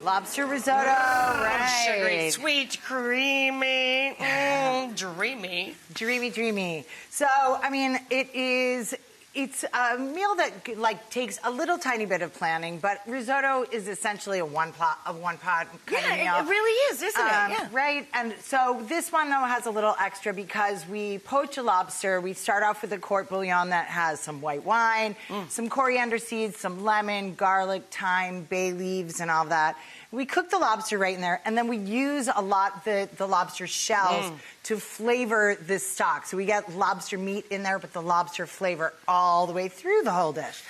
Lobster risotto, right. Sugary, sweet, creamy, dreamy. Dreamy, dreamy. So, I mean, it's a meal that like takes a little tiny bit of planning, but risotto is essentially a one pot kind of meal. It really is, isn't it? Yeah. Right, and so this one though has a little extra because we poach a lobster. We start off with a court bouillon that has some white wine, some coriander seeds, some lemon, garlic, thyme, bay leaves, and all that. We cook the lobster right in there, and then we use a lot the lobster shells to flavor this stock. So we get lobster meat in there, but the lobster flavor all the way through the whole dish.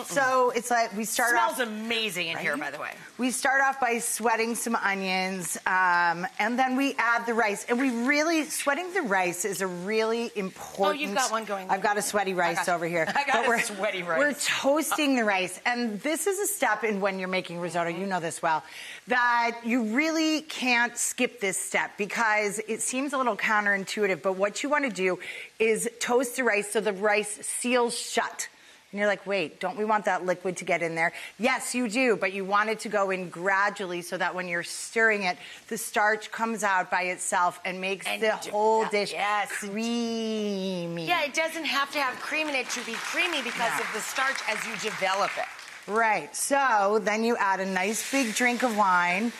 So it's like we start off... Smells amazing in here, by the way. We start off by sweating some onions, and then we add the rice. And we really, sweating the rice is a really important... Oh, you've got one going. I've got a sweaty rice over here. I got a sweaty rice. We're toasting the rice. And this is a step in when you're making risotto, you know this well, that you really can't skip this step because it seems a little counterintuitive, but what you want to do is toast the rice so the rice seals shut. And you're like, wait, don't we want that liquid to get in there? Yes, you do, but you want it to go in gradually so that when you're stirring it, the starch comes out by itself and makes the whole dish creamy. Yeah, it doesn't have to have cream in it to be creamy because of the starch as you develop it. Right, so then you add a nice big drink of wine.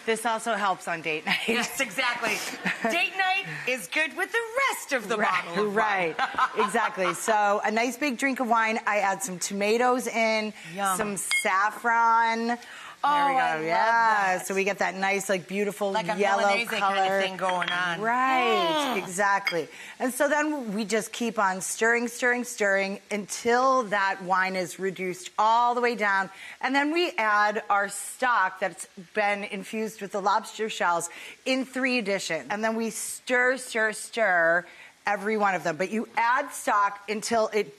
This also helps on date night. Yes, exactly. Date night is good with the rest of the bottle of wine. Right, exactly. So a nice big drink of wine. I add some tomatoes in, some saffron. There we go. I love that. So we get that nice, like, beautiful like a yellow Milanese color. kind of thing going on. Right, exactly. And so then we just keep on stirring, stirring, stirring until that wine is reduced all the way down. And then we add our stock that's been infused with the lobster shells in 3 additions. And then we stir, stir, stir every one of them. But you add stock until it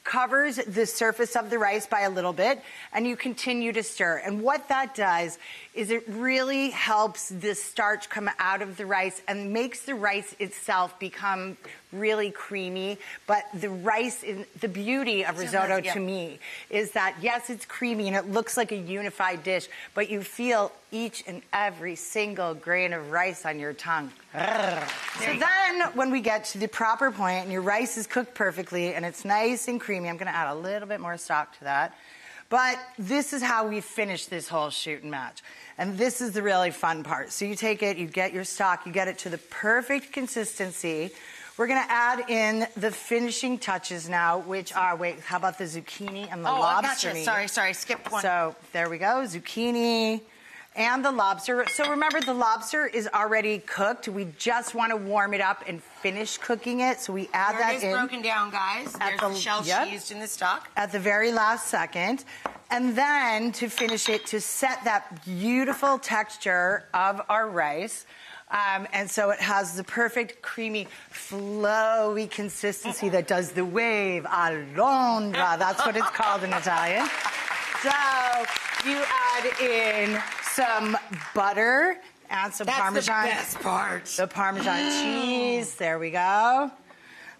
covers the surface of the rice by a little bit, and you continue to stir. And what that does is it really helps the starch come out of the rice and makes the rice itself become really creamy. But the rice, the beauty of risotto to me is that, yes, it's creamy and it looks like a unified dish, but you feel each and every single grain of rice on your tongue. So then when we get to the proper point and your rice is cooked perfectly and it's nice and creamy, I'm going to add a little bit more stock to that. But this is how we finish this whole shoot and match. And this is the really fun part. So you take it, you get your stock, you get it to the perfect consistency. We're going to add in the finishing touches now, which are, wait, how about the zucchini and the lobster meat? Sorry, skipped one. So there we go, zucchini and the lobster. So remember, the lobster is already cooked. We just want to warm it up and finish cooking it. So we add that in. It is broken down, guys. There's the shell cheese in the stock. At the very last second. And then to finish it, to set that beautiful texture of our rice. And so it has the perfect, creamy, flowy consistency that does the wave alondra. That's what it's called in Italian. So you add in some butter and some Parmesan. That's the best part. The Parmesan cheese. There we go.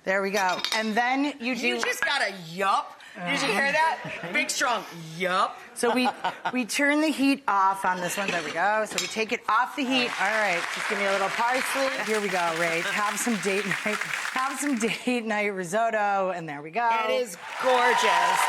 There we go. And then you do... You just got a yup. Did you hear that? Big, strong yup. So we turn the heat off on this one. There we go. So we take it off the heat. All right. Just give me a little parsley. Here we go, Ray. Have some date night. Have some date night risotto. And there we go. It is gorgeous.